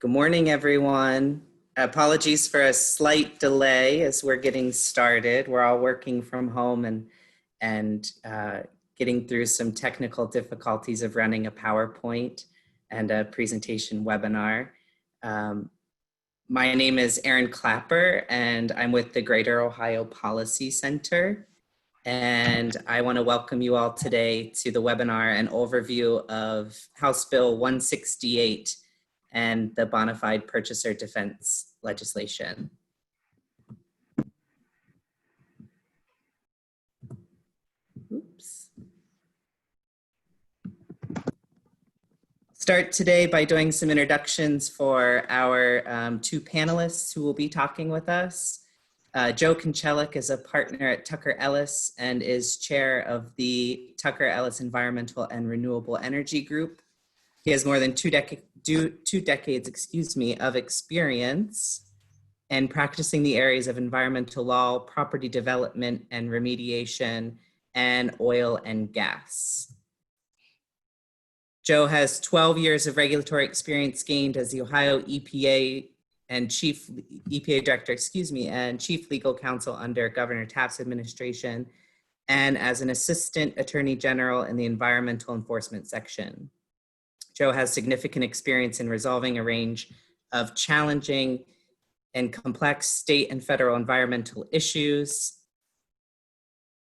Good morning, everyone. Apologies for a slight delay as we're getting started. We're all working from home and getting through some technical difficulties of running a PowerPoint and a presentation webinar. My name is Erin Clapper, and I'm with the Greater Ohio Policy Center. And I want to welcome you all today to the webinar and overview of House Bill 168 and the bonafide purchaser defense legislation. Oops. Start today by doing some introductions for our two panelists who will be talking with us. Joe Konchelik is a partner at Tucker Ellis and is chair of the Tucker Ellis Environmental and Renewable Energy Group. He has more than two decades of experience in practicing the areas of environmental law, property development and remediation, and oil and gas. Joe has 12 years of regulatory experience gained as the Ohio EPA and EPA director, and chief legal counsel under Governor Taft's administration, and as an assistant attorney general in the environmental enforcement section. Joe has significant experience in resolving a range of challenging and complex state and federal environmental issues.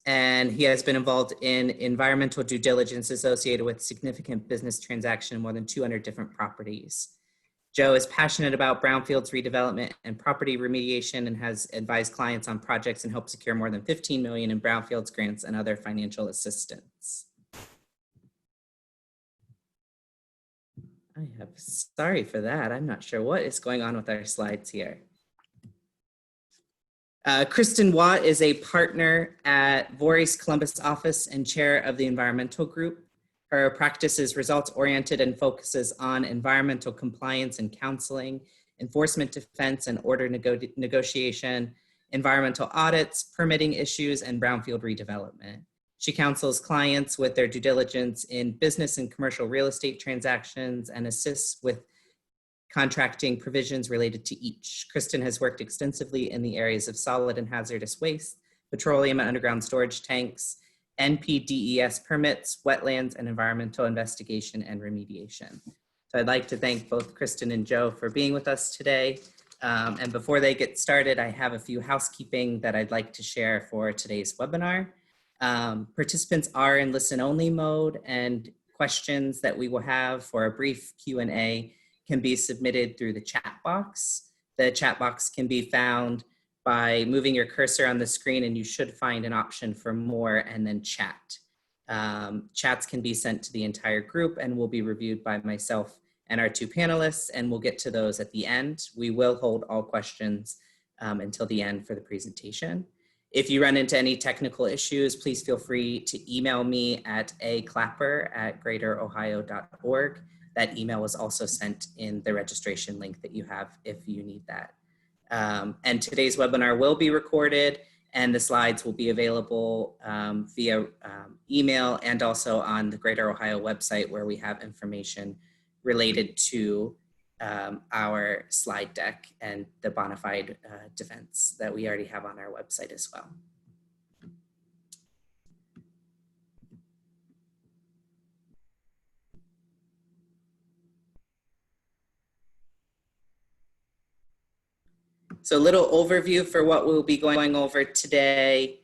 And he has been involved in environmental due diligence associated with significant business transaction in more than 200 different properties. Joe is passionate about brownfields redevelopment and property remediation and has advised clients on projects and helped secure more than $15 million in brownfields grants and other financial assistance. Sorry for that. I'm not sure what is going on with our slides here. Kristen Watt is a partner at Voorhees Columbus office and chair of the environmental group. Her practice is results-oriented and focuses on environmental compliance and counseling, enforcement defense and order negotiation, environmental audits, permitting issues, and brownfield redevelopment. She counsels clients with their due diligence in business and commercial real estate transactions and assists with contracting provisions related to each. Kristen has worked extensively in the areas of solid and hazardous waste, petroleum and underground storage tanks, NPDES permits, wetlands, and environmental investigation and remediation. So I'd like to thank both Kristen and Joe for being with us today. And before they get started, I have a few housekeeping that I'd like to share for today's webinar. Participants are in listen-only mode, and questions that we will have for a brief Q&A can be submitted through the chat box. The chat box can be found by moving your cursor on the screen, and you should find an option for more and then chat. Chats can be sent to the entire group and will be reviewed by myself and our two panelists, and we'll get to those at the end. We will hold all questions until the end for the presentation. If you run into any technical issues, please feel free to email me at aclapper@greaterohio.org. That email was also sent in the registration link that you have if you need that. And today's webinar will be recorded, and the slides will be available via email and also on the Greater Ohio website, where we have information related to our slide deck and the bonafide defense that we already have on our website as well. So a little overview for what we'll be going over today.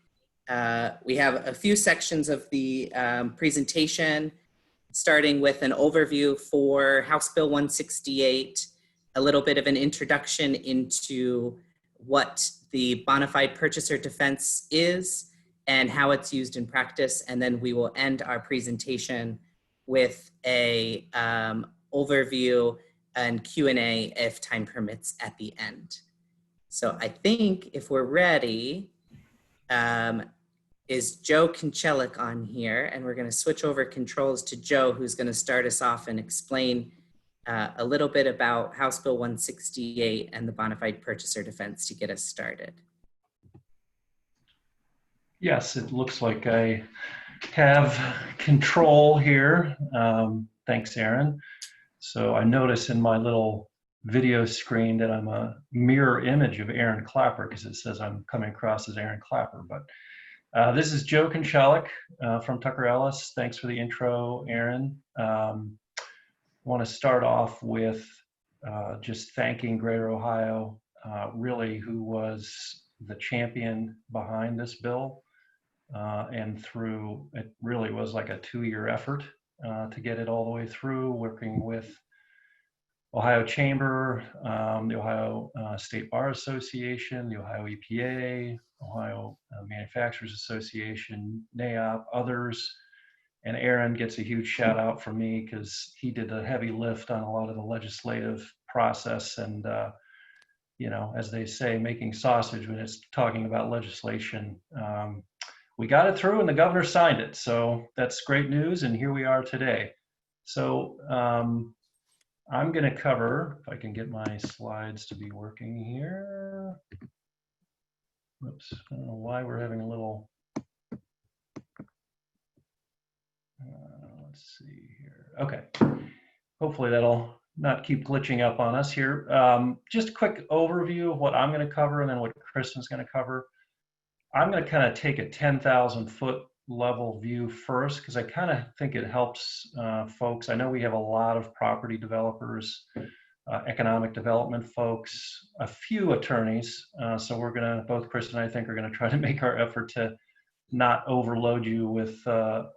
We have a few sections of the presentation, starting with an overview for House Bill 168, a little bit of an introduction into what the bonafide purchaser defense is and how it's used in practice. And then we will end our presentation with a overview and Q&A if time permits at the end. So I think if we're ready, is Joe Konchelik on here, and we're going to switch over controls to Joe, who's going to start us off and explain a little bit about House Bill 168 and the bonafide purchaser defense to get us started. Yes, it looks like I have control here. Thanks, Erin. So I notice in my little video screen that I'm a mirror image of Aaron Clapper because it says I'm coming across as Aaron Clapper. But this is Joe Konchalik from Tucker Ellis. Thanks for the intro, Aaron. I want to start off with just thanking Greater Ohio, really, who was the champion behind this bill. And through, it really was like a 2-year effort to get it all the way through, working with Ohio Chamber, the Ohio State Bar Association, the Ohio EPA, Ohio Manufacturers Association, NAOP, others. And Aaron gets a huge shout out from me because he did a heavy lift on a lot of the legislative process and, you know, as they say, making sausage when it's talking about legislation. We got it through and the governor signed it. So that's great news. And here we are today. So I'm going to cover, if I can get my slides to be working here. Oops, I don't know why we're having a little, let's see here. Okay, hopefully that'll not keep glitching up on us here. Just a quick overview of what I'm going to cover and then what Kristen's going to cover. I'm going to kind of take a 10,000 foot level view first because I kind of think it helps folks. I know we have a lot of property developers, economic development folks, a few attorneys. So we're going to, both Chris and I think are going to try to make our effort to not overload you with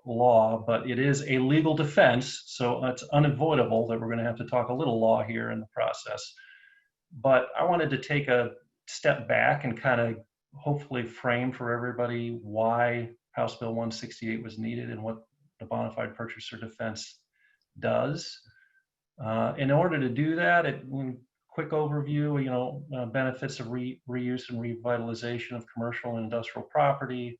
law, but it is a legal defense. So it's unavoidable that we're going to have to talk a little law here in the process. But I wanted to take a step back and kind of hopefully frame for everybody why House Bill 168 was needed and what the bonafide purchaser defense does. In order to do that, quick overview, you know, benefits of reuse and revitalization of commercial and industrial property.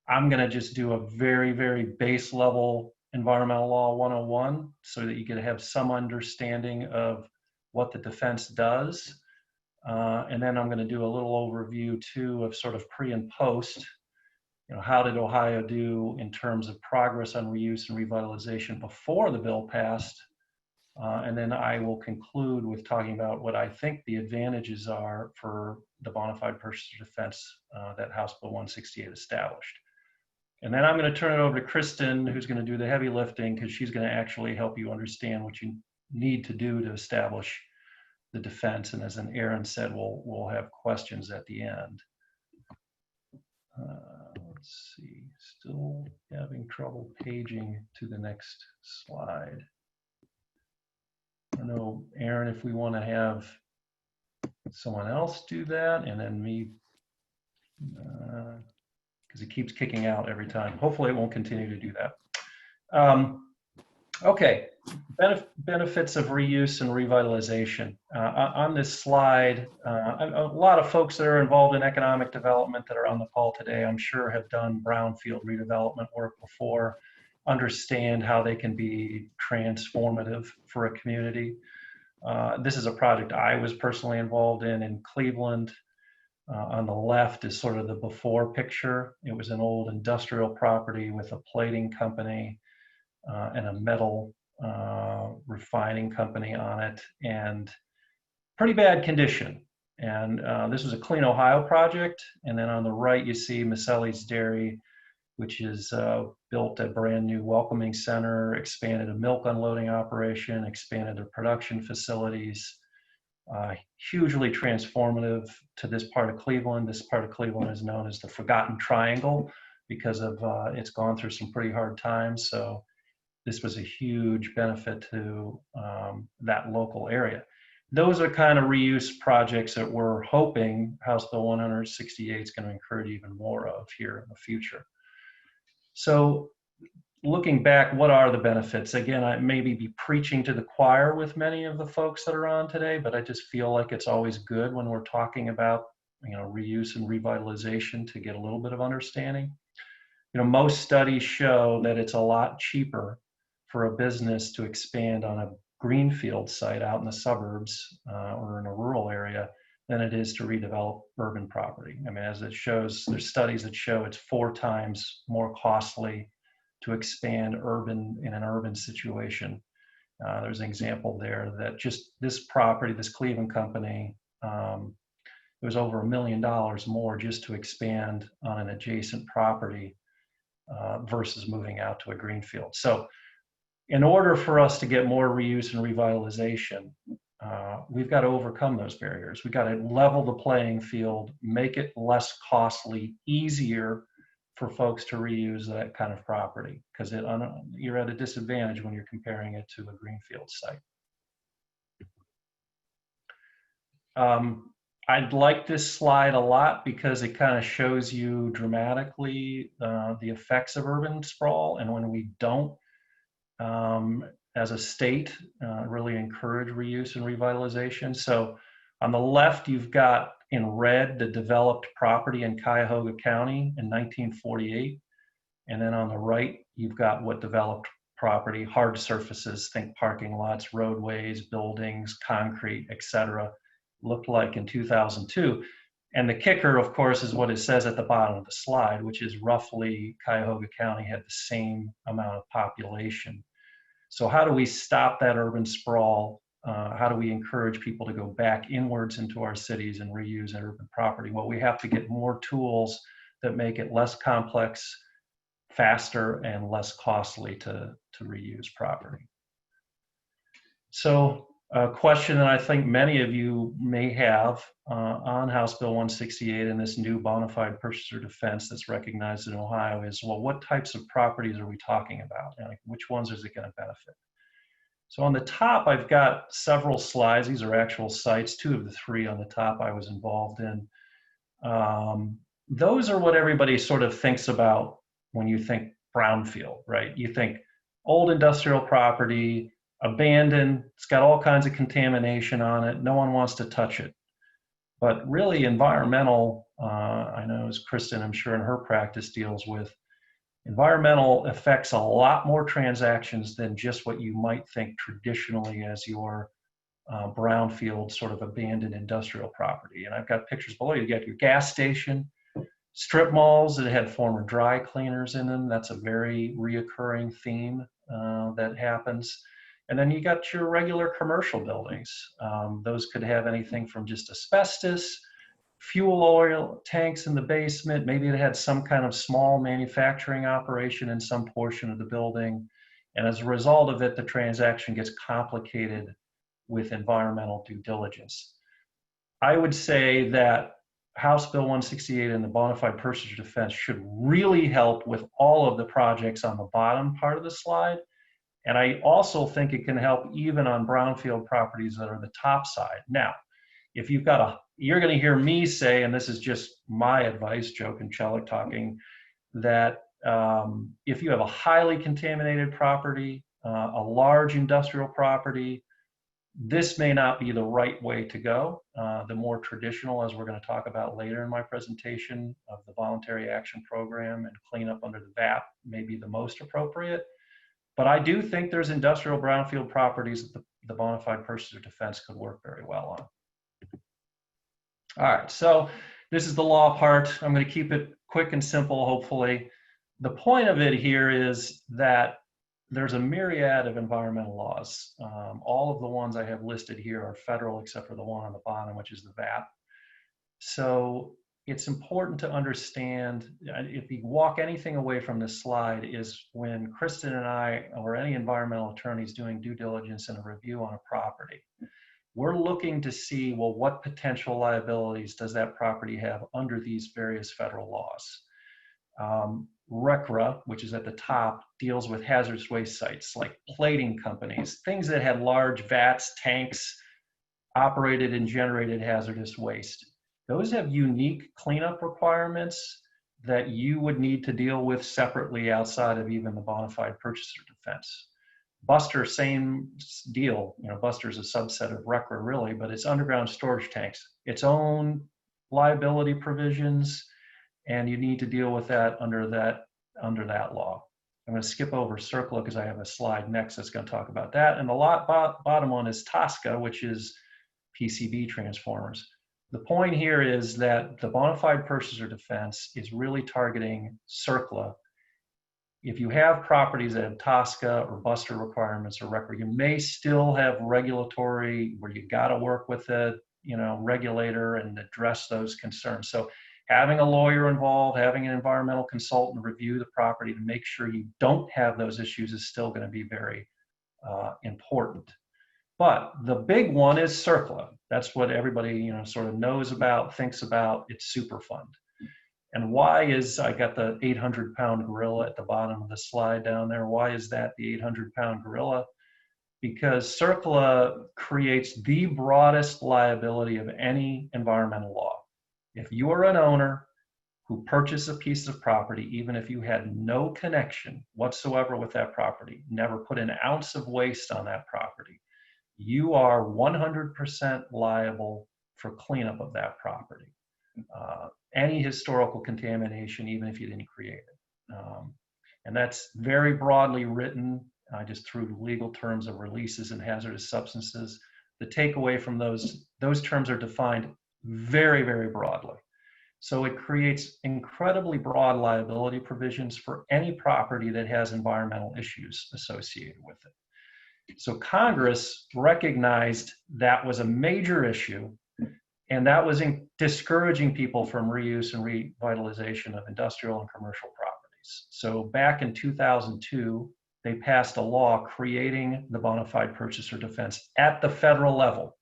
I'm going to just do a very, very base level environmental law 101 so that you can have some understanding of what the defense does. And then I'm going to do a little overview too of sort of pre and post. You know, how did Ohio do in terms of progress on reuse and revitalization before the bill passed? And then I will conclude with talking about what I think the advantages are for the bonafide purchaser defense that House Bill 168 established. And then I'm going to turn it over to Kristen, who's going to do the heavy lifting because she's going to actually help you understand what you need to do to establish the defense. And as Aaron said, we'll have questions at the end. Let's see, still having trouble paging to the next slide. I don't know, Aaron, if we want to have someone else do that and then me, because it keeps kicking out every time. Hopefully it won't continue to do that. Okay, benefits of reuse and revitalization. On this slide, a lot of folks that are involved in economic development that are on the call today, I'm sure have done brownfield redevelopment work before, understand how they can be transformative for a community. This is a project I was personally involved in Cleveland. On the left is sort of the before picture. It was an old industrial property with a plating company and a metal refining company on it, and pretty bad condition. And this was a Clean Ohio project. And then on the right, you see Maselli's Dairy, which is built a brand new welcoming center, expanded a milk unloading operation, expanded their production facilities. Hugely transformative to this part of Cleveland. This part of Cleveland is known as the Forgotten Triangle because of it's gone through some pretty hard times. So this was a huge benefit to that local area. Those are kind of reuse projects that we're hoping House Bill 168 is going to encourage even more of here in the future. So looking back, what are the benefits? Again, I maybe be preaching to the choir with many of the folks that are on today, but I just feel like it's always good when we're talking about, you know, reuse and revitalization to get a little bit of understanding. You know, most studies show that it's a lot cheaper for a business to expand on a greenfield site out in the suburbs or in a rural area than it is to redevelop urban property. I mean, as it shows, there's studies that show it's 4 times more costly to expand urban in an urban situation. There's an example there that just this property, this Cleveland company, it was over $1 million more just to expand on an adjacent property versus moving out to a greenfield. So in order for us to get more reuse and revitalization, we've got to overcome those barriers. We've got to level the playing field, make it less costly, easier for folks to reuse that kind of property, because you're at a disadvantage when you're comparing it to a greenfield site. I like this slide a lot because it kind of shows you dramatically the effects of urban sprawl, and when we don't, as a state, really encourage reuse and revitalization. So on the left, you've got in red the developed property in Cuyahoga County in 1948. And then on the right, you've got what developed property, hard surfaces, think parking lots, roadways, buildings, concrete, etc., looked like in 2002. And the kicker, of course, is what it says at the bottom of the slide, which is roughly Cuyahoga County had the same amount of population. So how do we stop that urban sprawl? How do we encourage people to go back inwards into our cities and reuse urban property? Well, we have to get more tools that make it less complex, faster, and less costly to reuse property. So a question that I think many of you may have on House Bill 168 and this new bona fide purchaser defense that's recognized in Ohio is, well, what types of properties are we talking about? And which ones is it going to benefit? So on the top, I've got several slides. These are actual sites. 2 of the 3 on the top I was involved in. Those are what everybody sort of thinks about when you think brownfield, right? You think old industrial property, abandoned, it's got all kinds of contamination on it, no one wants to touch it. But really environmental, I know as Kristen, I'm sure in her practice deals with, environmental affects a lot more transactions than just what you might think traditionally as your brownfield sort of abandoned industrial property. And I've got pictures below. You got your gas station, strip malls that had former dry cleaners in them. That's a very reoccurring theme that happens. And then you got your regular commercial buildings. Those could have anything from just asbestos, fuel oil tanks in the basement. Maybe it had some kind of small manufacturing operation in some portion of the building. And as a result of it, the transaction gets complicated with environmental due diligence. I would say that House Bill 168 and the bona fide purchaser defense should really help with all of the projects on the bottom part of the slide. And I also think it can help even on brownfield properties that are the top side. Now, if you've got you're going to hear me say, and this is just my advice, Joe Conchelik talking, that if you have a highly contaminated property, a large industrial property, this may not be the right way to go. The more traditional, as we're going to talk about later in my presentation, of the voluntary action program and cleanup under the VAP may be the most appropriate. But I do think there's industrial brownfield properties that the bona fide purchaser defense could work very well on. All right, so this is the law part. I'm going to keep it quick and simple, hopefully. The point of it here is that there's a myriad of environmental laws. All of the ones I have listed here are federal, except for the one on the bottom, which is the VAP. So it's important to understand, if you walk anything away from this slide, is when Kristen and I, or any environmental attorneys doing due diligence and a review on a property, we're looking to see, well, what potential liabilities does that property have under these various federal laws? RCRA, which is at the top, deals with hazardous waste sites like plating companies, things that had large vats, tanks, operated and generated hazardous waste. Those have unique cleanup requirements that you would need to deal with separately outside of even the bona fide purchaser defense. Buster, same deal. You know, Buster's a subset of RCRA really, but it's underground storage tanks, its own liability provisions, and you need to deal with that under that law. I'm going to skip over CERCLA because I have a slide next that's going to talk about that. And the bottom one is TSCA, which is PCB transformers. The point here is that the bona fide purchaser defense is really targeting CERCLA if you have properties that have TSCA or buster requirements or record, you may still have regulatory where you got to work with a regulator and address those concerns. So having a lawyer involved, having an environmental consultant review the property to make sure you don't have those issues is still going to be very important. But the big one is CERCLA. That's what everybody sort of knows about, thinks about. It's Superfund. And why is, I got the 800-pound gorilla at the bottom of the slide down there. Why is that the 800-pound gorilla? Because CERCLA creates the broadest liability of any environmental law. If you are an owner who purchased a piece of property, even if you had no connection whatsoever with that property, never put an ounce of waste on that property, you are 100% liable for cleanup of that property. Any historical contamination, even if you didn't create it. And that's very broadly written. I just threw legal terms of releases and hazardous substances. The takeaway from those terms are defined very, very broadly. So it creates incredibly broad liability provisions for any property that has environmental issues associated with it. So Congress recognized that was a major issue, and that was discouraging people from reuse and revitalization of industrial and commercial properties. So back in 2002, they passed a law creating the bona fide purchaser defense at the federal level.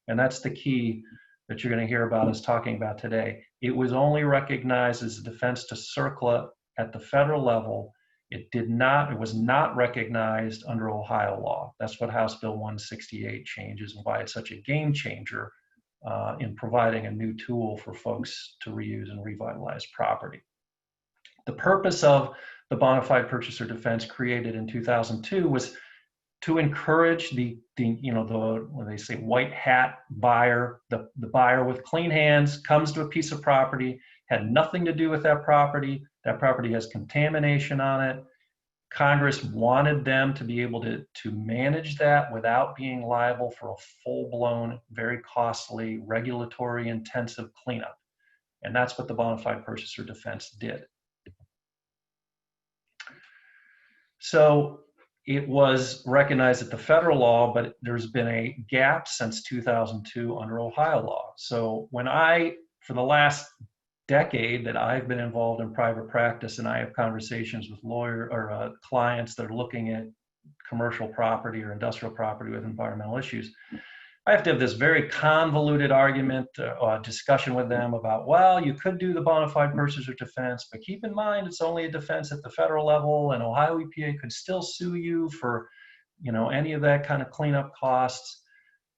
And that's the key that you're going to hear about us talking about today. It was only recognized as a defense to CERCLA at the federal level. It was not recognized under Ohio law. That's what House Bill 168 changes and why it's such a game changer in providing a new tool for folks to reuse and revitalize property. The purpose of the bona fide purchaser defense created in 2002 was to encourage the when they say white hat buyer, the buyer with clean hands comes to a piece of property, had nothing to do with that property has contamination on it. Congress wanted them to be able to manage that without being liable for a full-blown, very costly, regulatory intensive cleanup. And that's what the bona fide purchaser defense did. So it was recognized at the federal law, but there's been a gap since 2002 under Ohio law. So for the last decade that I've been involved in private practice, and I have conversations with clients that are looking at commercial property or industrial property with environmental issues, I have to have this very convoluted argument, discussion with them about, well, you could do the bona fide purchaser defense, but keep in mind it's only a defense at the federal level, and Ohio EPA could still sue you for, any of that kind of cleanup costs.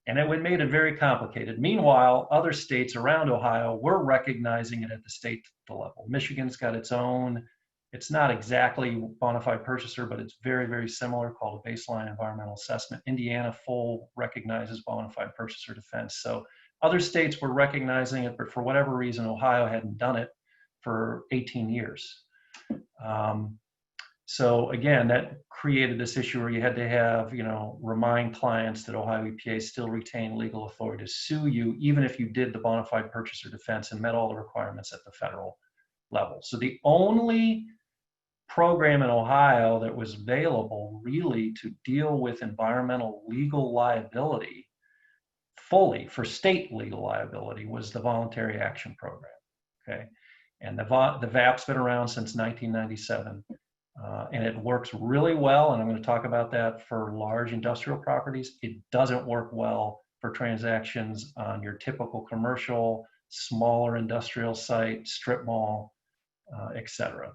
And it made it very complicated. Meanwhile, other states around Ohio were recognizing it at the state level. Michigan's got its own. It's not exactly bona fide purchaser, but it's very, very similar, called a baseline environmental assessment. Indiana full recognizes bona fide purchaser defense. So other states were recognizing it, but for whatever reason, Ohio hadn't done it for 18 years. So again, that created this issue where you had to have, remind clients that Ohio EPA still retained legal authority to sue you, even if you did the bona fide purchaser defense and met all the requirements at the federal level. So the only program in Ohio that was available really to deal with environmental legal liability fully for state legal liability was the voluntary action program. Okay, and the VAP's been around since 1997, and it works really well. And I'm going to talk about that for large industrial properties. It doesn't work well for transactions on your typical commercial, smaller industrial site, strip mall, etc.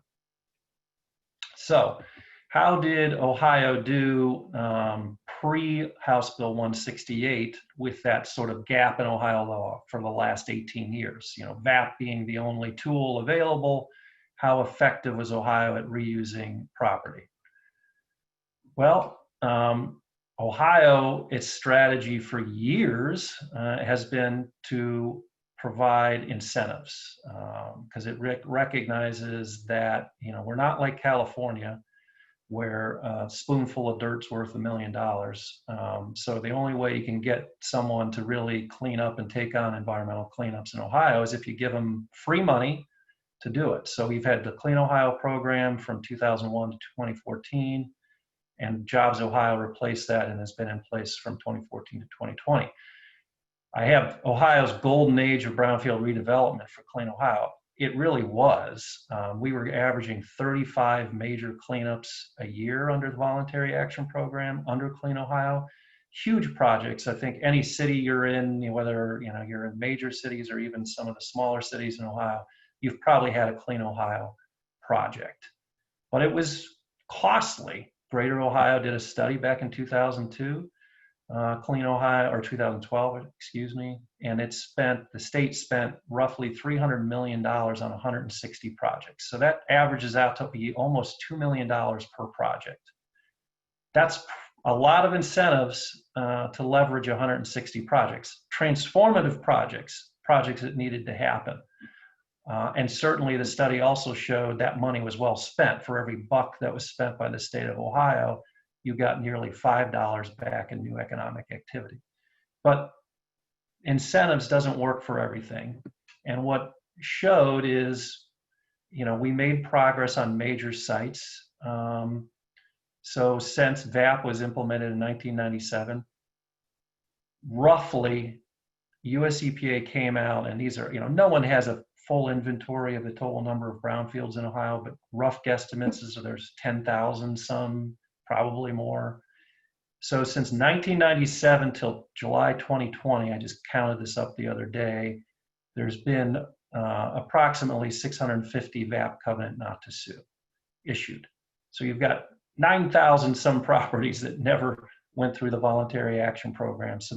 So how did Ohio do pre-House Bill 168 with that sort of gap in Ohio law for the last 18 years? VAP being the only tool available, how effective was Ohio at reusing property? Well, Ohio, its strategy for years has been to provide incentives because it recognizes that we're not like California where a spoonful of dirt's worth $1 million. So the only way you can get someone to really clean up and take on environmental cleanups in Ohio is if you give them free money to do it. So we've had the Clean Ohio program from 2001 to 2014, and Jobs Ohio replaced that and has been in place from 2014 to 2020. I have Ohio's golden age of brownfield redevelopment for Clean Ohio. It really was. We were averaging 35 major cleanups a year under the Voluntary Action Program under Clean Ohio. Huge projects. I think any city you're in, whether you're in major cities or even some of the smaller cities in Ohio, you've probably had a Clean Ohio project. But it was costly. Greater Ohio did a study back in 2002. Clean Ohio, or 2012, excuse me, and the state spent roughly $300 million on 160 projects. So that averages out to be almost $2 million per project. That's a lot of incentives to leverage 160 projects, transformative projects that needed to happen. And certainly the study also showed that money was well spent. For every buck that was spent by the state of Ohio, you got nearly $5 back in new economic activity. But incentives doesn't work for everything. And what showed is, we made progress on major sites. So since VAP was implemented in 1997, roughly US EPA came out, and these are, no one has a full inventory of the total number of brownfields in Ohio, but rough guesstimates is there's 10,000 some, probably more. So since 1997 till July 2020, I just counted this up the other day, there's been approximately 650 VAP covenant not to sue issued. So you've got 9,000 some properties that never went through the voluntary action program. So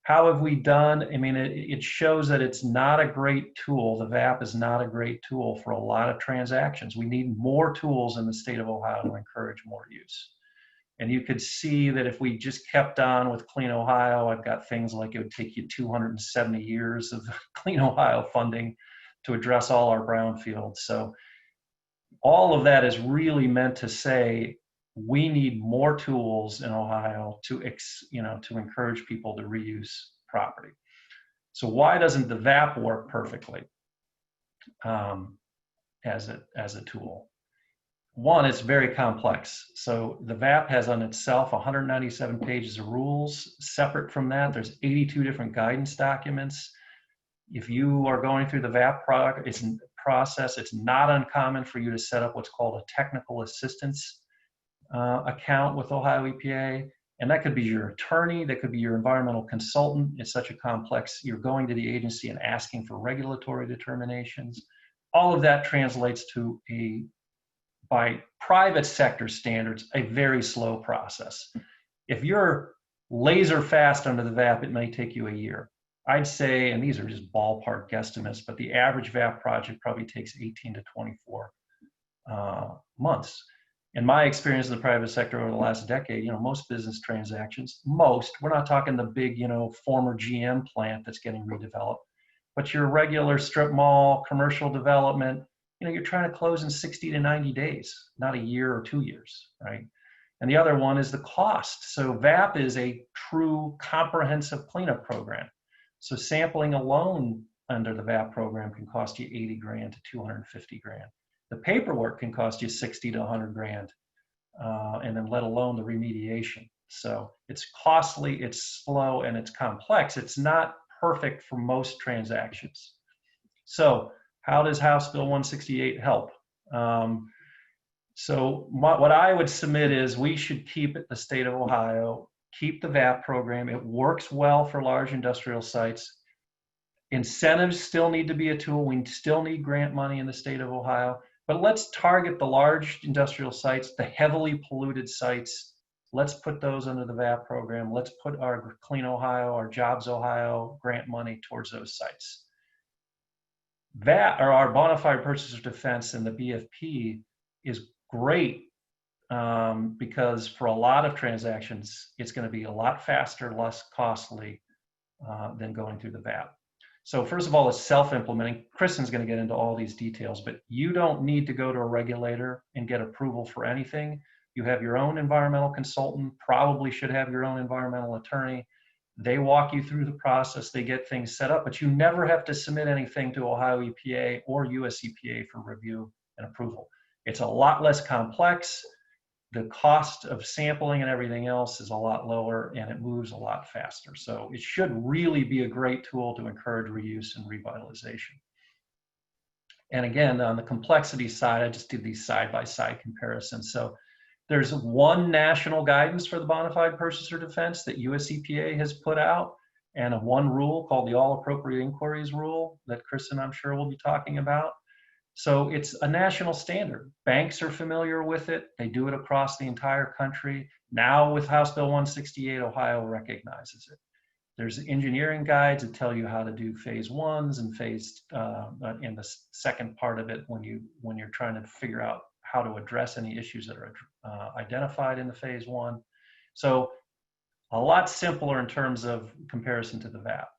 how have we done? I mean, it shows that it's not a great tool. The VAP is not a great tool for a lot of transactions. We need more tools in the state of Ohio to encourage more use. And you could see that if we just kept on with Clean Ohio, I've got things like it would take you 270 years of Clean Ohio funding to address all our brownfields. So all of that is really meant to say we need more tools in Ohio to encourage people to reuse property. So why doesn't the VAP work perfectly as a tool? One, it's very complex. So the VAP has on itself 197 pages of rules. Separate from that, there's 82 different guidance documents. If you are going through the VAP process, it's not uncommon for you to set up what's called a technical assistance account with Ohio EPA. And that could be your attorney, that could be your environmental consultant. It's such a complex, you're going to the agency and asking for regulatory determinations. All of that translates to by private sector standards, a very slow process. If you're laser fast under the VAP, it may take you a year. I'd say, and these are just ballpark guesstimates, but the average VAP project probably takes 18 to 24 months. In my experience in the private sector over the last decade, most business transactions, we're not talking the big, former GM plant that's getting redeveloped, but your regular strip mall, commercial development, you're trying to close in 60 to 90 days, not a year or 2 years, right? And the other one is the cost. So VAP is a true comprehensive cleanup program. So sampling alone under the VAP program can cost you 80 grand to 250 grand. The paperwork can cost you 60 to 100 grand, and then let alone the remediation. So it's costly, it's slow, and it's complex. It's not perfect for most transactions. So how does House Bill 168 help? So what I would submit is we should keep the state of Ohio, keep the VAP program. It works well for large industrial sites. Incentives still need to be a tool. We still need grant money in the state of Ohio. But let's target the large industrial sites, the heavily polluted sites. Let's put those under the VAP program. Let's put our Clean Ohio, our Jobs Ohio grant money towards those sites. VAP, or our bonafide purchaser defense in the BFP, is great because for a lot of transactions, it's going to be a lot faster, less costly than going through the VAP. So first of all, it's self-implementing. Kristen's going to get into all these details, but you don't need to go to a regulator and get approval for anything. You have your own environmental consultant, probably should have your own environmental attorney. They walk you through the process, they get things set up, but you never have to submit anything to Ohio EPA or US EPA for review and approval. It's a lot less complex. The cost of sampling and everything else is a lot lower, and it moves a lot faster. So it should really be a great tool to encourage reuse and revitalization. And again, on the complexity side, I just did these side-by-side comparisons. So there's one national guidance for the bonafide purchaser defense that US EPA has put out, and one rule called the All Appropriate Inquiries Rule that Kristen, I'm sure, will be talking about. So it's a national standard. Banks are familiar with it. They do it across the entire country. Now with House Bill 168, Ohio recognizes it. There's engineering guides that tell you how to do phase ones and in the second part of it when you're trying to figure out how to address any issues that are identified in the phase one. So a lot simpler in terms of comparison to the VAP.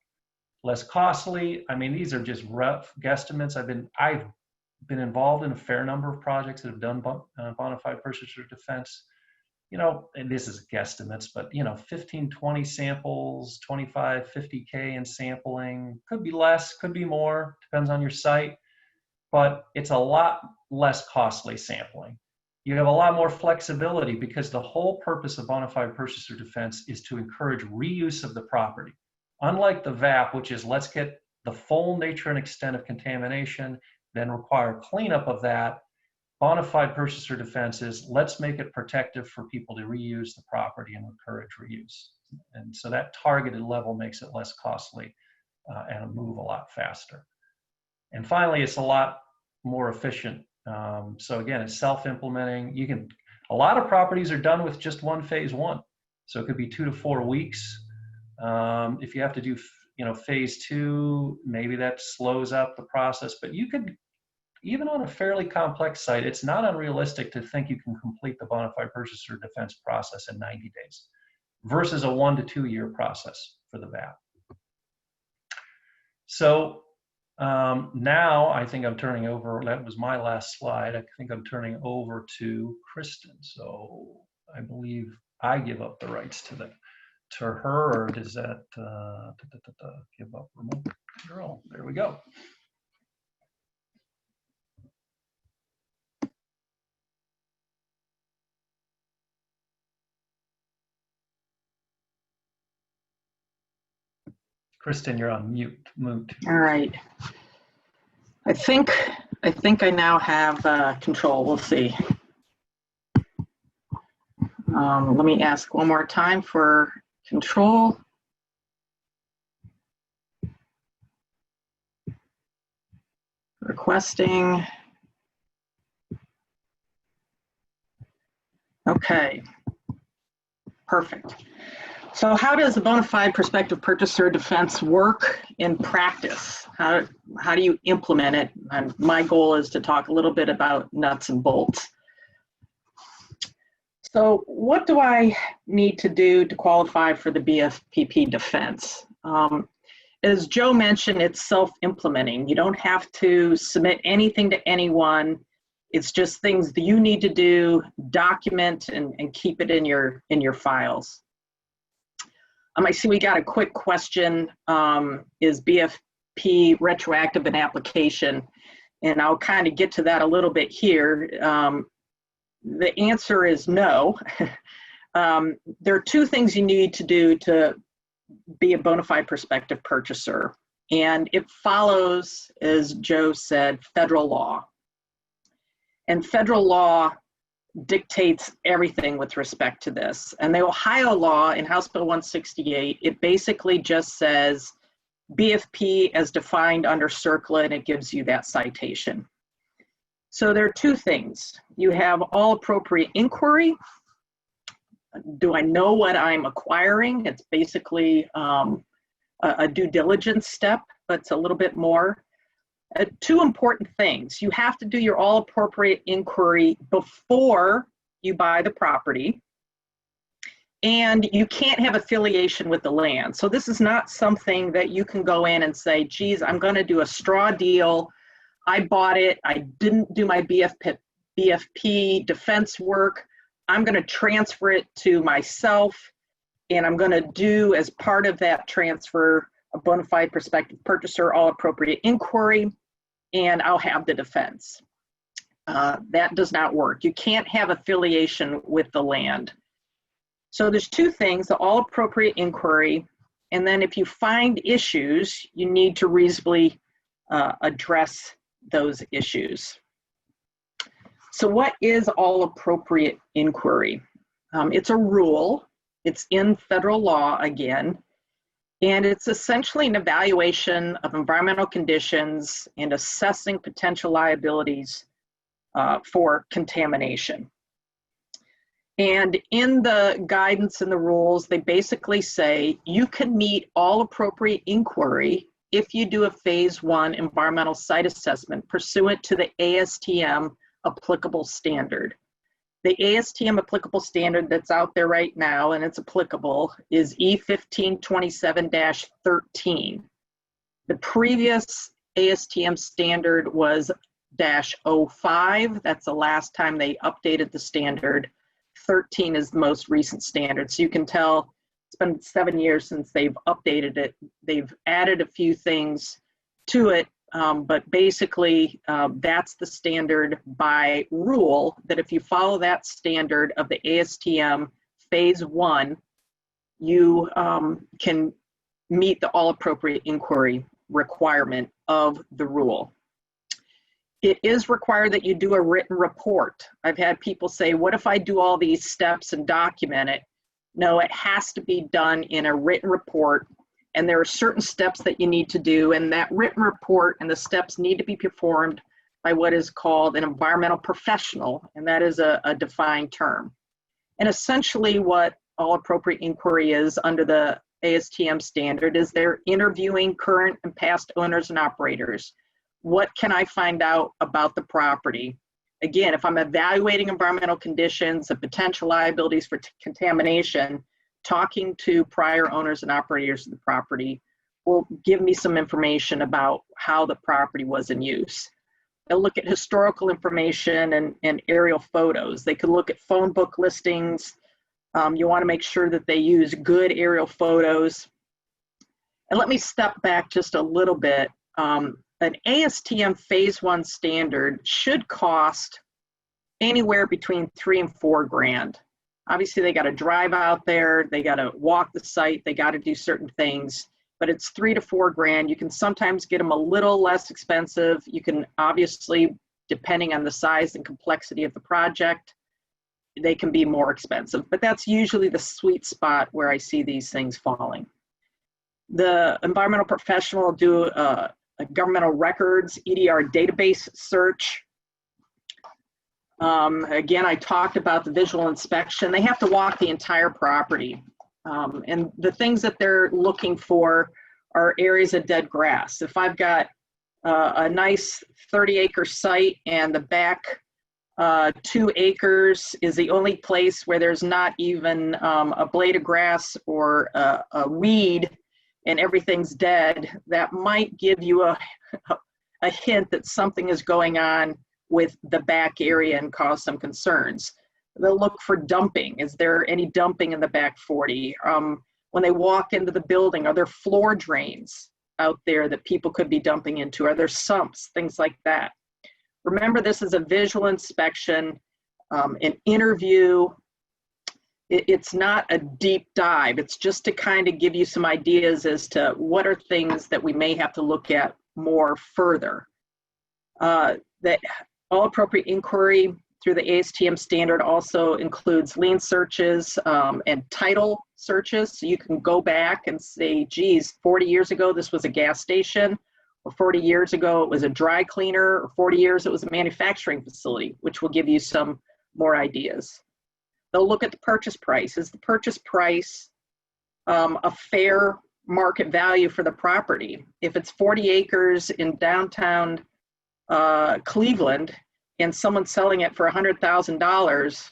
Less costly. I mean, these are just rough guesstimates. I've been involved in a fair number of projects that have done bonafide purchaser defense. You know, and this is guesstimates, but 15, 20 samples, 25, 50K in sampling, could be less, could be more, depends on your site, but it's a lot less costly sampling. You have a lot more flexibility because the whole purpose of bonafide purchaser defense is to encourage reuse of the property. Unlike the VAP, which is let's get the full nature and extent of contamination, then require cleanup of that, bonafide purchaser defense is let's make it protective for people to reuse the property and encourage reuse. And so that targeted level makes it less costly and move a lot faster. And finally, it's a lot more efficient. So again, it's self-implementing. A lot of properties are done with just one phase one. So it could be 2 to 4 weeks. If you have to do, phase two, maybe that slows up the process, but you could, even on a fairly complex site, it's not unrealistic to think you can complete the bonafide purchaser defense process in 90 days versus a 1 to 2 year process for the VAP. So now I think I'm turning over, that was my last slide. I think I'm turning over to Kristen. So I believe I give up the rights to her, or does that give up remote control? There we go. Kristen, you're on mute. All right. I think I now have control. We'll see. Let me ask one more time for control. Requesting. Okay. Perfect. So how does the bona fide prospective purchaser defense work in practice? How do you implement it? And my goal is to talk a little bit about nuts and bolts. So what do I need to do to qualify for the BFPP defense? As Joe mentioned, it's self-implementing. You don't have to submit anything to anyone. It's just things that you need to do, document, and keep it in your files. I see we got a quick question. Is BFP retroactive in application? And I'll kind of get to that a little bit here. The answer is no. There are two things you need to do to be a bona fide prospective purchaser. And it follows, as Joe said, federal law. And federal law dictates everything with respect to this. And the Ohio law in House Bill 168, it basically just says BFP as defined under CERCLA, and it gives you that citation. So there are two things. You have all appropriate inquiry. Do I know what I'm acquiring? It's basically a due diligence step, but it's a little bit more. Two important things. You have to do your all appropriate inquiry before you buy the property, and you can't have affiliation with the land. So this is not something that you can go in and say, geez, I'm going to do a straw deal. I bought it. I didn't do my BFP defense work. I'm going to transfer it to myself And I'm going to do, as part of that transfer, a bona fide prospective purchaser, all appropriate inquiry, and I'll have the defense. That does not work. You can't have affiliation with the land. So there's two things, the all appropriate inquiry, and then if you find issues, you need to reasonably address those issues. So what is all appropriate inquiry? It's a rule. It's in federal law again, and it's essentially an evaluation of environmental conditions and assessing potential liabilities for contamination. And in the guidance and the rules, they basically say you can meet all appropriate inquiry if you do a phase 1 environmental site assessment pursuant to the ASTM applicable standard. The ASTM applicable standard that's out there right now, and it's applicable, is E1527-13. The previous ASTM standard was -05. That's the last time they updated the standard. 13 is the most recent standard. So you can tell it's been 7 years since they've updated it. They've added a few things to it, but basically that's the standard by rule, that if you follow that standard of the ASTM phase 1, you can meet the all appropriate inquiry requirement of the rule. It is required that you do a written report. I've had people say, what if I do all these steps and document it? No, it has to be done in a written report, and there are certain steps that you need to do, and that written report and the steps need to be performed by what is called an environmental professional, and that is a defined term. And essentially what all appropriate inquiry is under the ASTM standard is they're interviewing current and past owners and operators. What can I find out about the property? Again, if I'm evaluating environmental conditions and potential liabilities for contamination, talking to prior owners and operators of the property will give me some information about how the property was in use. They'll look at historical information and aerial photos. They could look at phone book listings. You want to make sure that they use good aerial photos. And let me step back just a little bit. An ASTM phase 1 standard should cost anywhere between $3,000 and $4,000. Obviously, they got to drive out there, they got to walk the site, they got to do certain things, but it's $3,000 to $4,000. You can sometimes get them a little less expensive. You can obviously, depending on the size and complexity of the project, they can be more expensive, but that's usually the sweet spot where I see these things falling. The environmental professional will do a governmental records, EDR database search. Again, I talked about the visual inspection. They have to walk the entire property. And the things that they're looking for are areas of dead grass. If I've got a nice 30-acre site and the back 2 acres is the only place where there's not even a blade of grass or a weed and everything's dead, that might give you a hint that something is going on with the back area and cause some concerns. They'll look for dumping. Is there any dumping in the back 40? When they walk into the building, are there floor drains out there that people could be dumping into? Are there sumps? Things like that. Remember, this is a visual inspection, an interview. It's not a deep dive. It's just to kind of give you some ideas as to what are things that we may have to look at more further. That all appropriate inquiry through the ASTM standard also includes lien searches and title searches. So you can go back and say, geez, 40 years ago, this was a gas station, or 40 years ago, it was a dry cleaner, or 40 years, it was a manufacturing facility, which will give you some more ideas. They'll look at the purchase price. Is the purchase price a fair market value for the property? If it's 40 acres in downtown Cleveland and someone's selling it for $100,000,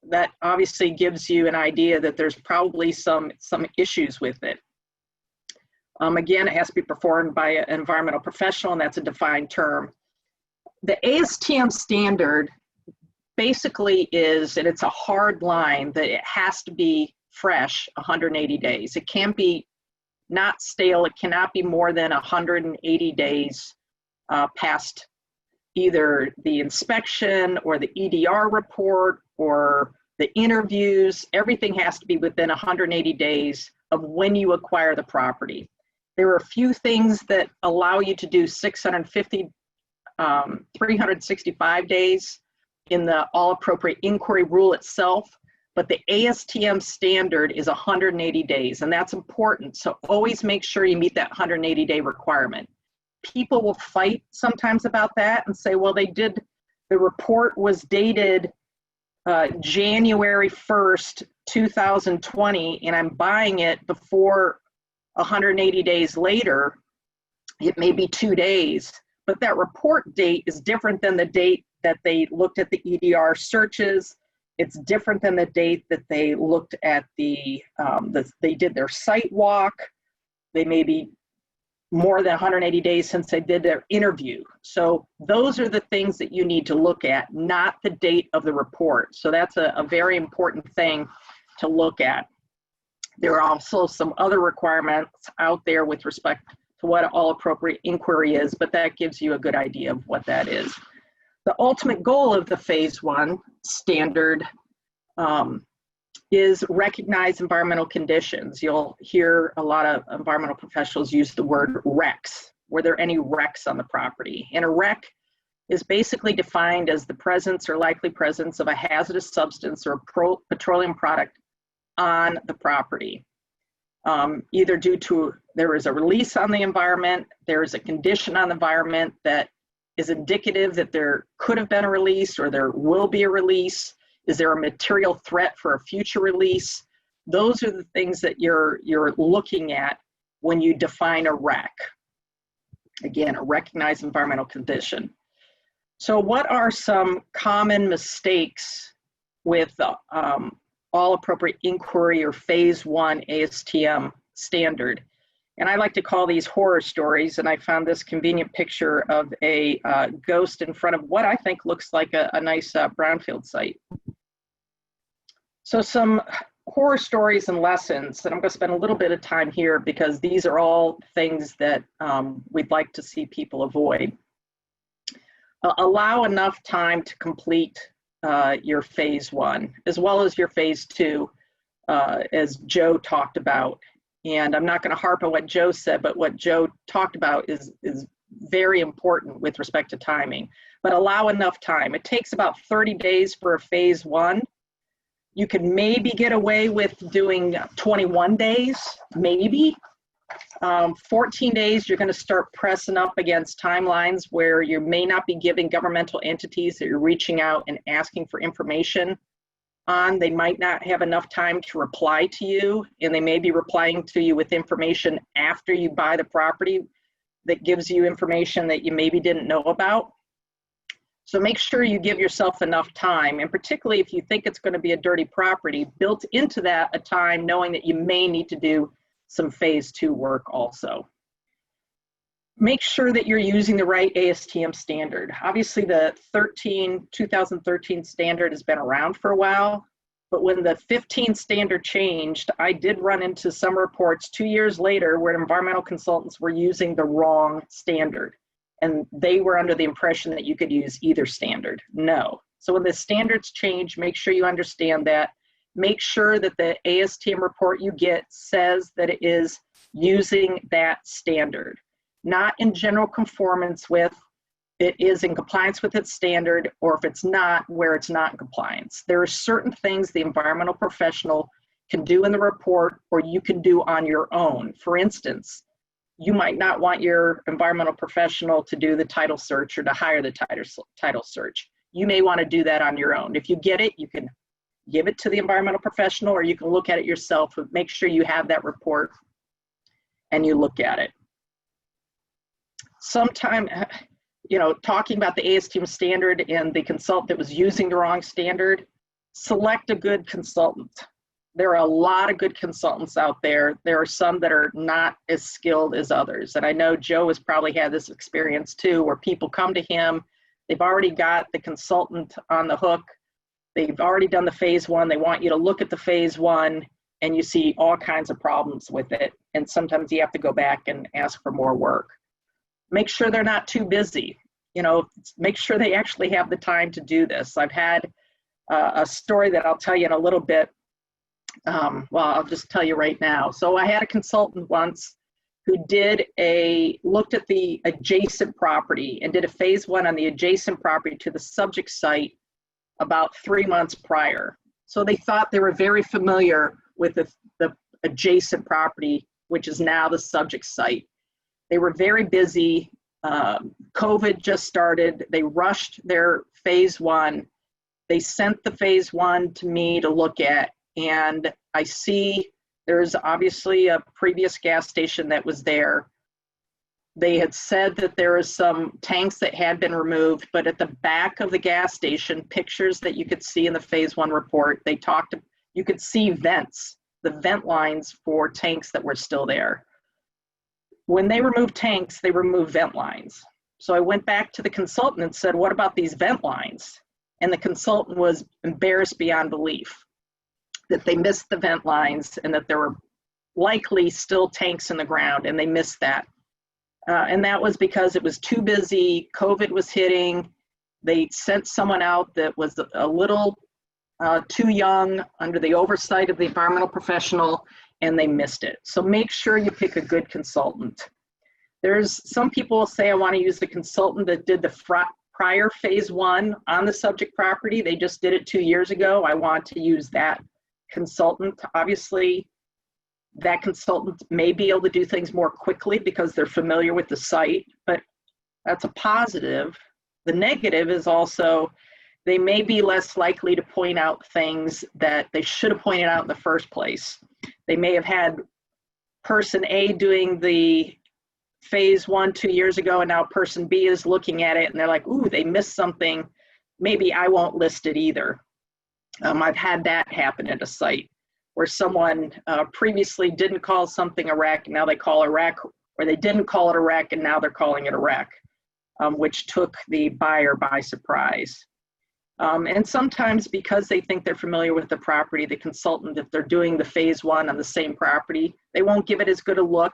that obviously gives you an idea that there's probably some issues with it. Again, it has to be performed by an environmental professional, and that's a defined term. The ASTM standard basically is, and it's a hard line, that it has to be fresh 180 days. It can't be not stale. It cannot be more than 180 days past either the inspection or the EDR report or the interviews. Everything has to be within 180 days of when you acquire the property. There are a few things that allow you to do 365 days in the all appropriate inquiry rule itself, but the ASTM standard is 180 days, and that's important. So always make sure you meet that 180-day requirement. People will fight sometimes about that and say, well, the report was dated January 1st, 2020, and I'm buying it before 180 days later. It may be 2 days, but that report date is different than the date that they looked at the EDR searches. It's different than the date that they looked at they did their site walk. They may be more than 180 days since they did their interview. So those are the things that you need to look at, not the date of the report. So that's a very important thing to look at. There are also some other requirements out there with respect to what all appropriate inquiry is, but that gives you a good idea of what that is. The ultimate goal of the phase 1 standard is recognize environmental conditions. You'll hear a lot of environmental professionals use the word RECs. Were there any RECs on the property? And a REC is basically defined as the presence or likely presence of a hazardous substance or petroleum product on the property. Either due to there is a release on the environment, there is a condition on the environment that is indicative that there could have been a release or there will be a release. Is there a material threat for a future release? Those are the things that you're looking at when you define a REC. Again, a recognized environmental condition. So what are some common mistakes with all appropriate inquiry or phase 1 ASTM standard? And I like to call these horror stories, and I found this convenient picture of a ghost in front of what I think looks like a nice brownfield site. So some horror stories and lessons, and I'm going to spend a little bit of time here because these are all things that we'd like to see people avoid. Allow enough time to complete your phase 1 as well as your phase 2, as Joe talked about. And I'm not going to harp on what Joe said, but what Joe talked about is very important with respect to timing. But allow enough time. It takes about 30 days for a phase 1. You could maybe get away with doing 21 days, maybe. 14 days, you're going to start pressing up against timelines where you may not be giving governmental entities that you're reaching out and asking for information on. They might not have enough time to reply to you, and they may be replying to you with information after you buy the property that gives you information that you maybe didn't know about. So make sure you give yourself enough time, and particularly if you think it's going to be a dirty property, built into that a time knowing that you may need to do some phase 2 work also. Make sure that you're using the right ASTM standard. Obviously the 2013 standard has been around for a while, but when the 15 standard changed, I did run into some reports 2 years later where environmental consultants were using the wrong standard. And they were under the impression that you could use either standard. No. So when the standards change, make sure you understand that. Make sure that the ASTM report you get says that it is using that standard. Not in general conformance with, it is in compliance with its standard, or if it's not, where it's not in compliance. There are certain things the environmental professional can do in the report or you can do on your own. For instance, you might not want your environmental professional to do the title search or to hire the title search. You may want to do that on your own. If you get it, you can give it to the environmental professional, or you can look at it yourself, but make sure you have that report and you look at it. Sometime, talking about the ASTM standard and the consultant that was using the wrong standard, select a good consultant. There are a lot of good consultants out there. There are some that are not as skilled as others. And I know Joe has probably had this experience too, where people come to him, they've already got the consultant on the hook. They've already done the phase 1. They want you to look at the phase 1. and you see all kinds of problems with it. And sometimes you have to go back and ask for more work. Make sure they're not too busy. You know, make sure they actually have the time to do this. I've had a story that I'll tell you in a little bit. Well, I'll just tell you right now. So I had a consultant once who looked at the adjacent property and did a phase 1 on the adjacent property to the subject site about 3 months prior. So they thought they were very familiar with the adjacent property, which is now the subject site. They were very busy. COVID just started. They rushed their phase 1. They sent the phase 1 to me to look at, and I see there's obviously a previous gas station that was there. They had said that there was some tanks that had been removed, but at the back of the gas station, pictures that you could see in the phase 1 report, you could see vents, the vent lines for tanks that were still there. When they removed tanks, they removed vent lines. So I went back to the consultant and said, what about these vent lines? And the consultant was embarrassed beyond belief that they missed the vent lines and that there were likely still tanks in the ground, and they missed that. And that was because it was too busy, COVID was hitting, they sent someone out that was a little too young under the oversight of the environmental professional, and they missed it. So make sure you pick a good consultant. There's some people say I want to use the consultant that did the prior phase 1 on the subject property. They just did it 2 years ago. I want to use that consultant. Obviously, that consultant may be able to do things more quickly because they're familiar with the site, but that's a positive. The negative is also they may be less likely to point out things that they should have pointed out in the first place. They may have had person A doing the phase 1 2 years ago, and now person B is looking at it and they're like, ooh, they missed something. Maybe I won't list it either. I've had that happen at a site where someone previously didn't call something a wreck, and now they call a wreck, or they didn't call it a wreck and now they're calling it a wreck, which took the buyer by surprise. And sometimes because they think they're familiar with the property, the consultant, if they're doing the phase 1 on the same property, they won't give it as good a look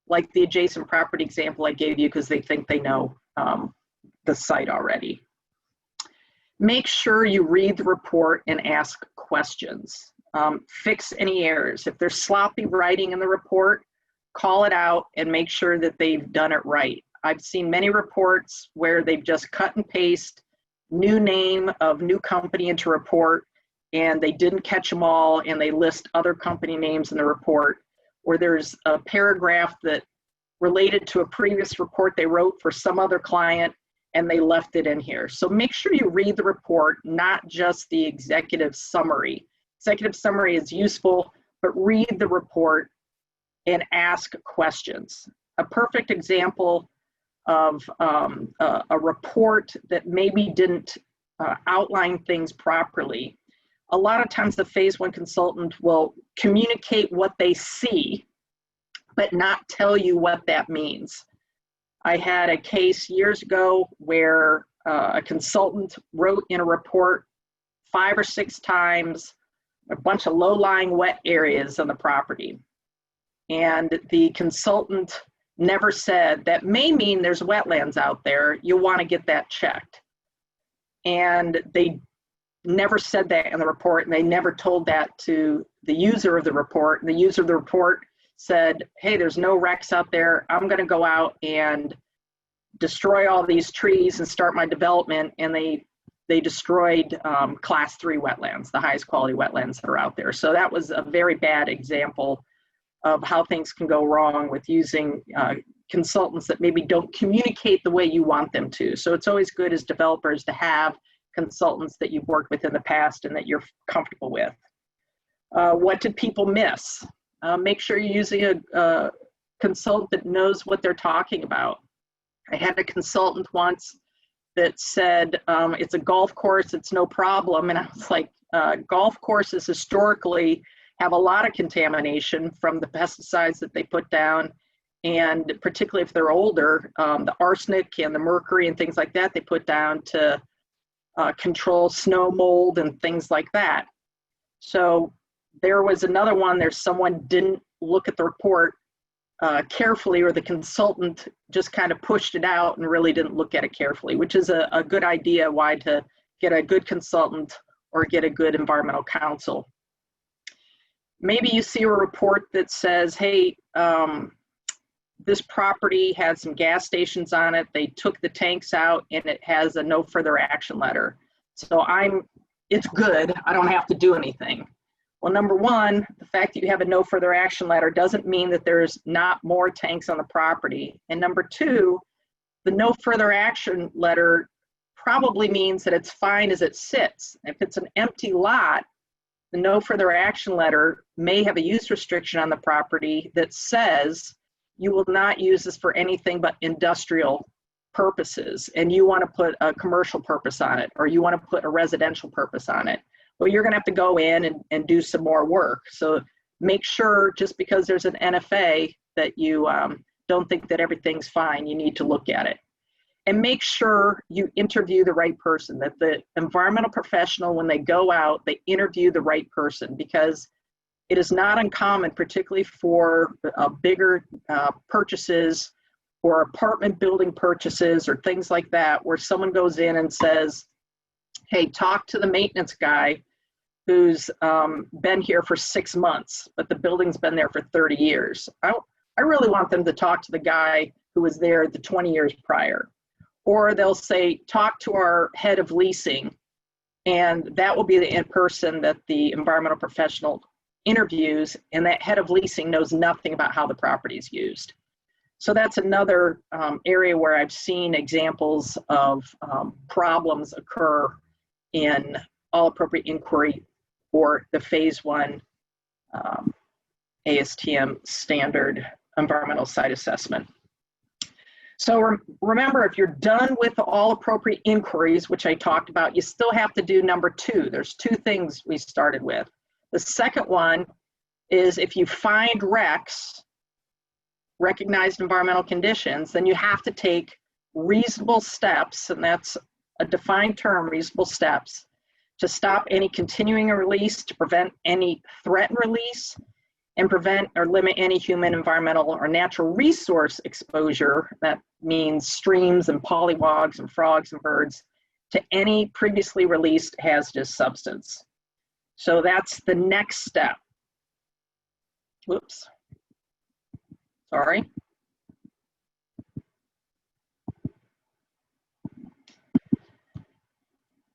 like the adjacent property example I gave you because they think they know the site already. Make sure you read the report and ask questions. Fix any errors. If there's sloppy writing in the report, call it out and make sure that they've done it right. I've seen many reports where they've just cut and paste new name of new company into report, and they didn't catch them all, and they list other company names in the report, or there's a paragraph that related to a previous report they wrote for some other client, and they left it in here. So make sure you read the report, not just the executive summary. Executive summary is useful, but read the report and ask questions. A perfect example of a report that maybe didn't outline things properly. A lot of times the phase 1 consultant will communicate what they see, but not tell you what that means. I had a case years ago where a consultant wrote in a report 5 or 6 times a bunch of low-lying wet areas on the property. And the consultant never said, that may mean there's wetlands out there, you'll want to get that checked. And they never said that in the report, and they never told that to the user of the report. And the user of the report said, hey, there's no wrecks out there, I'm going to go out and destroy all these trees and start my development. And they destroyed class 3 wetlands, the highest quality wetlands that are out there. So that was a very bad example of how things can go wrong with using consultants that maybe don't communicate the way you want them to. So it's always good as developers to have consultants that you've worked with in the past and that you're comfortable with. What did people miss? Make sure you're using a consultant that knows what they're talking about. I had a consultant once that said, it's a golf course, it's no problem. And I was like, golf courses historically have a lot of contamination from the pesticides that they put down, and particularly if they're older, the arsenic and the mercury and things like that they put down to control snow mold and things like that. So there was another one, there's someone didn't look at the report carefully, or the consultant just kind of pushed it out and really didn't look at it carefully, which is a good idea why to get a good consultant or get a good environmental counsel. Maybe you see a report that says, hey, this property had some gas stations on it, they took the tanks out, and it has a no further action letter. So it's good, I don't have to do anything. Well, number one, the fact that you have a no further action letter doesn't mean that there's not more tanks on the property. And number two, the no further action letter probably means that it's fine as it sits. If it's an empty lot, the no further action letter may have a use restriction on the property that says you will not use this for anything but industrial purposes, and you want to put a commercial purpose on it, or you want to put a residential purpose on it. Well, you're going to have to go in and do some more work. So make sure, just because there's an NFA, that you don't think that everything's fine. You need to look at it. And make sure you interview the right person, that the environmental professional, when they go out, they interview the right person, because it is not uncommon, particularly for bigger purchases or apartment building purchases or things like that, where someone goes in and says, hey, talk to the maintenance guy who's been here for 6 months, but the building's been there for 30 years. I really want them to talk to the guy who was there the 20 years prior. Or they'll say, talk to our head of leasing, and that will be the in-person that the environmental professional interviews, and that head of leasing knows nothing about how the property is used. So that's another area where I've seen examples of problems occur in all appropriate inquiry or the phase 1 ASTM standard environmental site assessment. So remember, if you're done with all appropriate inquiries, which I talked about, you still have to do number 2. There's 2 things we started with. The second one is, if you find RECs, recognized environmental conditions, then you have to take reasonable steps, and that's a defined term, reasonable steps, to stop any continuing release, to prevent any threatened release, and prevent or limit any human, environmental, or natural resource exposure, that means streams and polywogs and frogs and birds, to any previously released hazardous substance. So that's the next step. Whoops. Sorry.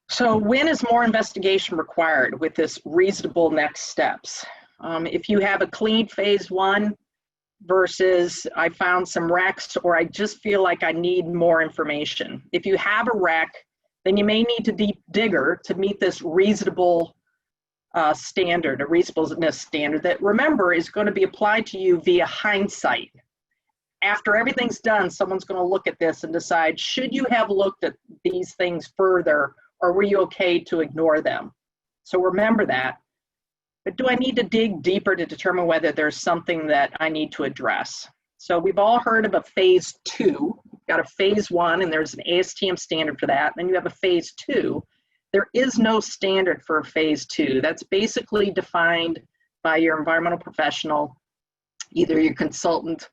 So when is more investigation required with this reasonable next steps? If you have a clean phase 1 versus I found some RECs, or I just feel like I need more information. If you have a REC, then you may need to deep digger to meet this reasonable standard, a reasonableness standard that, remember, is going to be applied to you via hindsight. After everything's done, someone's going to look at this and decide, should you have looked at these things further, or were you okay to ignore them? So remember that. But do I need to dig deeper to determine whether there's something that I need to address? So we've all heard of a phase 2. You've got a phase 1, and there's an ASTM standard for that. Then you have a phase 2. There is no standard for a phase 2. That's basically defined by your environmental professional, either your consultant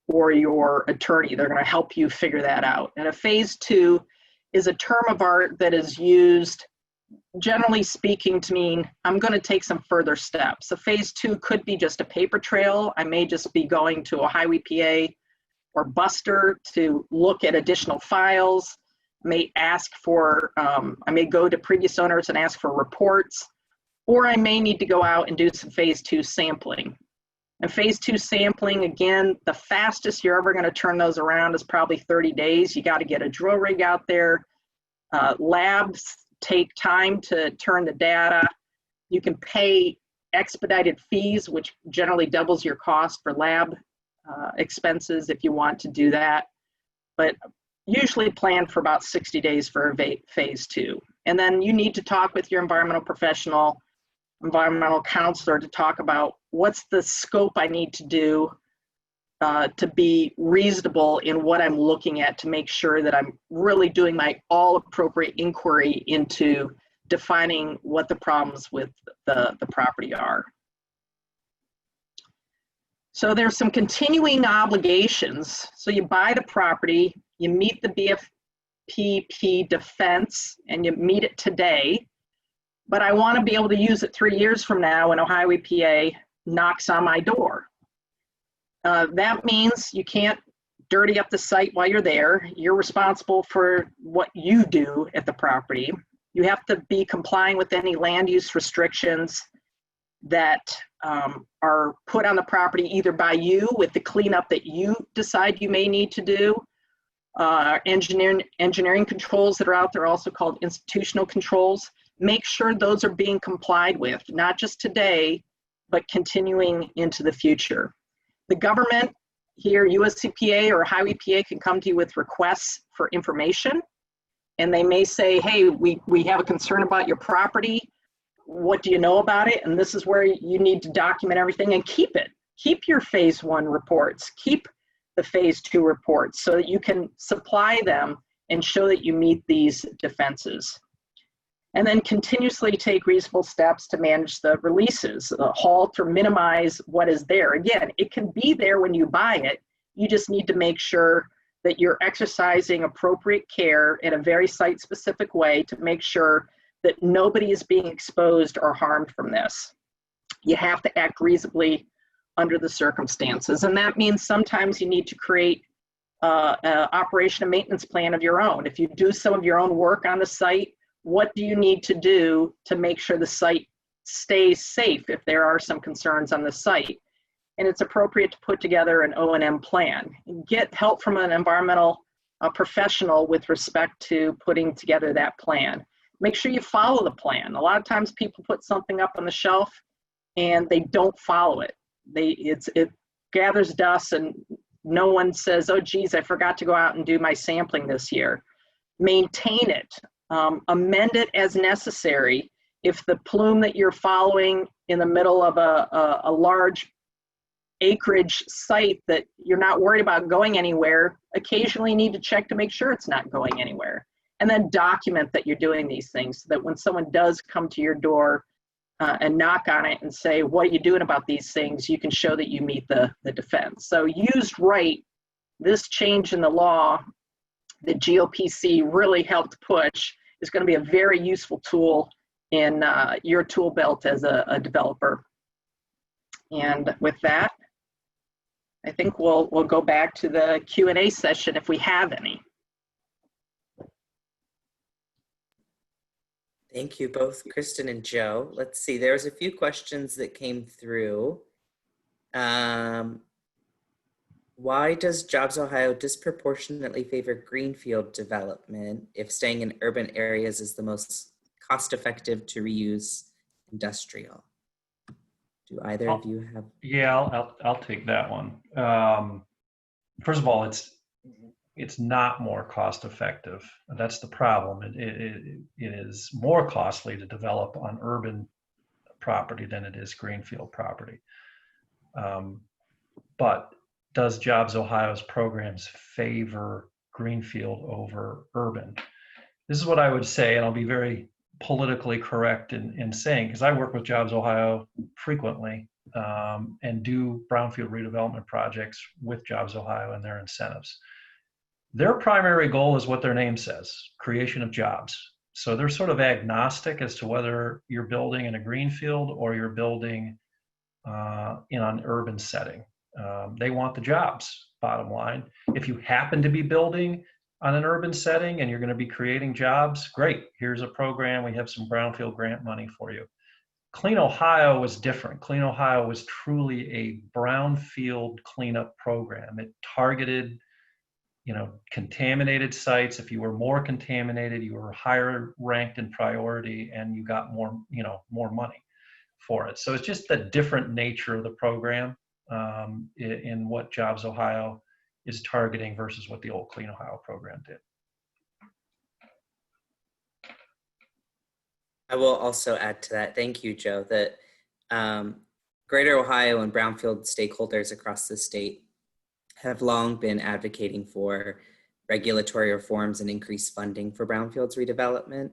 or your attorney. They're going to help you figure that out. And a phase 2 is a term of art that is used, generally speaking, to mean I'm going to take some further steps. A phase 2 could be just a paper trail. I may just be going to a highway PA or Buster to look at additional files. I may ask for, I may go to previous owners and ask for reports, or I may need to go out and do some phase 2 sampling. And phase 2 sampling, again, the fastest you're ever going to turn those around is probably 30 days. You got to get a drill rig out there. Labs take time to turn the data. You can pay expedited fees, which generally doubles your cost for lab expenses if you want to do that. But usually plan for about 60 days for a phase 2. And then you need to talk with your environmental professional, environmental counselor, to talk about what's the scope I need to do to be reasonable in what I'm looking at, to make sure that I'm really doing my all appropriate inquiry into defining what the problems with the property are. So there's some continuing obligations. So you buy the property, you meet the BFPP defense, and you meet it today. But I want to be able to use it 3 years from now when Ohio EPA knocks on my door. That means you can't dirty up the site while you're there. You're responsible for what you do at the property. You have to be complying with any land use restrictions that are put on the property either by you with the cleanup that you decide you may need to do. Engineering controls that are out there, also called institutional controls. Make sure those are being complied with, not just today, but continuing into the future. The government here, US EPA or Ohio EPA, can come to you with requests for information. And they may say, hey, we have a concern about your property. What do you know about it? And this is where you need to document everything and keep it. Keep your phase 1 reports. Keep the phase 2 reports so that you can supply them and show that you meet these defenses. And then continuously take reasonable steps to manage the releases, halt or minimize what is there. Again, it can be there when you buy it. You just need to make sure that you're exercising appropriate care in a very site-specific way to make sure that nobody is being exposed or harmed from this. You have to act reasonably under the circumstances. And that means sometimes you need to create an operation and maintenance plan of your own. If you do some of your own work on the site, what do you need to do to make sure the site stays safe if there are some concerns on the site? And it's appropriate to put together an O&M plan. Get help from an environmental professional with respect to putting together that plan. Make sure you follow the plan. A lot of times people put something up on the shelf and they don't follow it. It gathers dust and no one says, oh geez, I forgot to go out and do my sampling this year. Maintain it. Amend it as necessary. If the plume that you're following in the middle of a large acreage site that you're not worried about going anywhere, occasionally you need to check to make sure it's not going anywhere. And then document that you're doing these things so that when someone does come to your door and knock on it and say, what are you doing about these things, you can show that you meet the defense. So used right, this change in the law that GOPC really helped push is going to be a very useful tool in your tool belt as a developer. And with that, I think we'll go back to the Q&A session if we have any. Thank you both, Kristen and Joe. Let's see, there's a few questions that came through. Why does Jobs Ohio disproportionately favor greenfield development if staying in urban areas is the most cost-effective to reuse industrial? Do either of you have? Yeah, I'll take that one. First of all, it's not more cost effective. That's the problem. It is more costly to develop on urban property than it is greenfield property. But does Jobs Ohio's programs favor greenfield over urban? This is what I would say, and I'll be very politically correct in saying, because I work with Jobs Ohio frequently and do brownfield redevelopment projects with Jobs Ohio and their incentives. Their primary goal is what their name says, creation of jobs. So they're sort of agnostic as to whether you're building in a greenfield or you're building in an urban setting. They want the jobs, bottom line. If you happen to be building on an urban setting and you're going to be creating jobs, great. Here's a program. We have some brownfield grant money for you. Clean Ohio was different. Clean Ohio was truly a brownfield cleanup program. It targeted, contaminated sites. If you were more contaminated, you were higher ranked in priority and you got more money for it. So it's just the different nature of the program in what Jobs Ohio is targeting versus what the old Clean Ohio program did. I will also add to that, thank you, Joe, that Greater Ohio and brownfield stakeholders across the state have long been advocating for regulatory reforms and increased funding for brownfields redevelopment.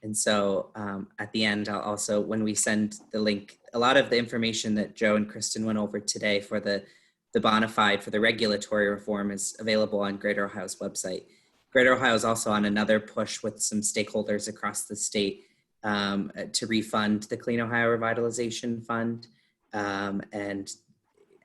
And so at the end, I'll also, when we send the link, a lot of the information that Joe and Kristen went over today for the the bonafide for the regulatory reform is available on Greater Ohio's website. Greater Ohio is also on another push with some stakeholders across the state to refund the Clean Ohio Revitalization Fund, and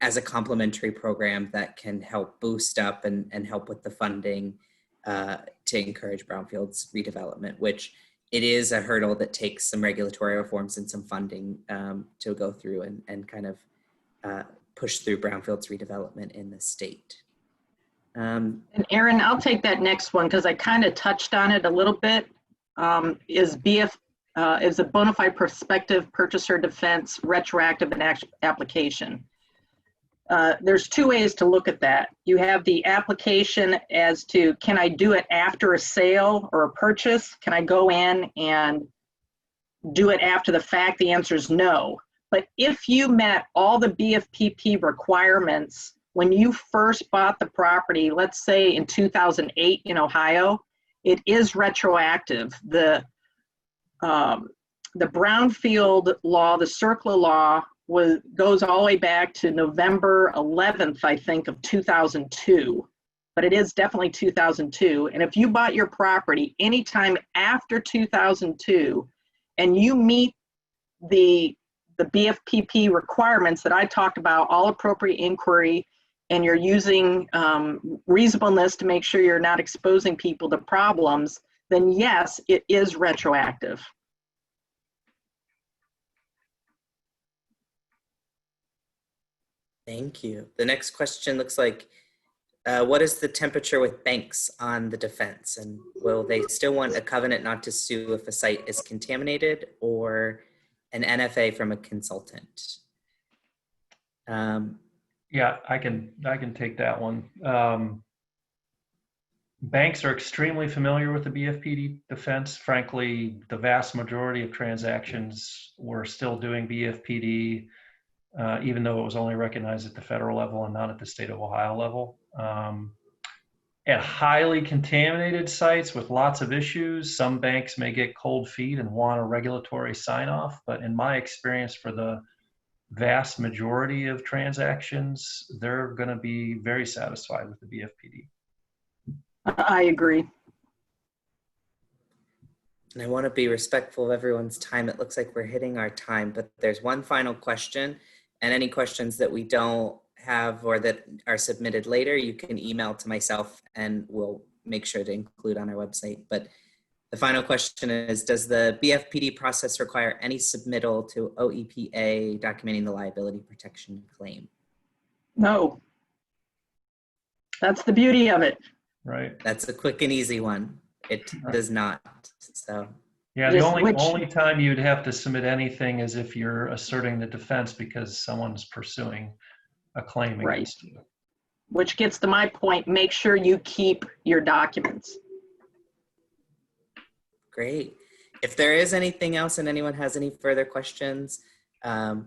as a complementary program that can help boost up and help with the funding to encourage brownfields redevelopment, which it is a hurdle that takes some regulatory reforms and some funding to go through and kind of push through brownfields redevelopment in the state. And Aaron, I'll take that next one because I kind of touched on it a little bit. Is a bona fide prospective purchaser defense retroactive in application? There's two ways to look at that. You have the application as to, can I do it after a sale or a purchase? Can I go in and do it after the fact? The answer is no. But if you met all the BFPP requirements when you first bought the property, let's say in 2008 in Ohio, it is retroactive. The brownfield law, the CERCLA law, goes all the way back to November 11th, I think, of 2002. But it is definitely 2002. And if you bought your property anytime after 2002 and you meet the BFPP requirements that I talked about, all appropriate inquiry, and you're using reasonableness to make sure you're not exposing people to problems, then yes, it is retroactive. Thank you. The next question looks like, what is the temperature with banks on the defense? And will they still want a covenant not to sue if a site is contaminated, or an NFA from a consultant? Yeah, I can take that one. Banks are extremely familiar with the BFPD defense. Frankly, the vast majority of transactions were still doing BFPD, even though it was only recognized at the federal level and not at the state of Ohio level. At highly contaminated sites with lots of issues, some banks may get cold feet and want a regulatory sign-off, but in my experience, for the vast majority of transactions, they're going to be very satisfied with the BFPD. I agree. And I want to be respectful of everyone's time. It looks like we're hitting our time, but there's one final question, and any questions that we don't have or that are submitted later, you can email to myself and we'll make sure to include on our website. But the final question is, does the BFPD process require any submittal to OEPA documenting the liability protection claim? No. That's the beauty of it. Right. That's a quick and easy one. It does not. So yeah, the only time you'd have to submit anything is if you're asserting the defense because someone's pursuing a claim against you. Which gets to my point, make sure you keep your documents. Great. If there is anything else and anyone has any further questions, my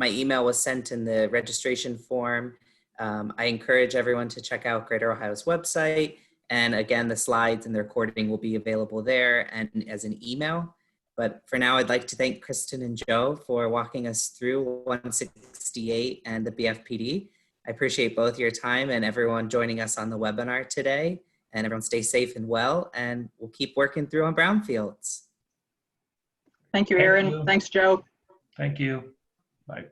email was sent in the registration form. I encourage everyone to check out Greater Ohio's website. And again, the slides and the recording will be available there and as an email. But for now, I'd like to thank Kristen and Joe for walking us through 168 and the BFPD. I appreciate both your time and everyone joining us on the webinar today. And everyone stay safe and well, and we'll keep working through on brownfields. Thank you, Aaron. Thanks, Joe. Thank you. Bye.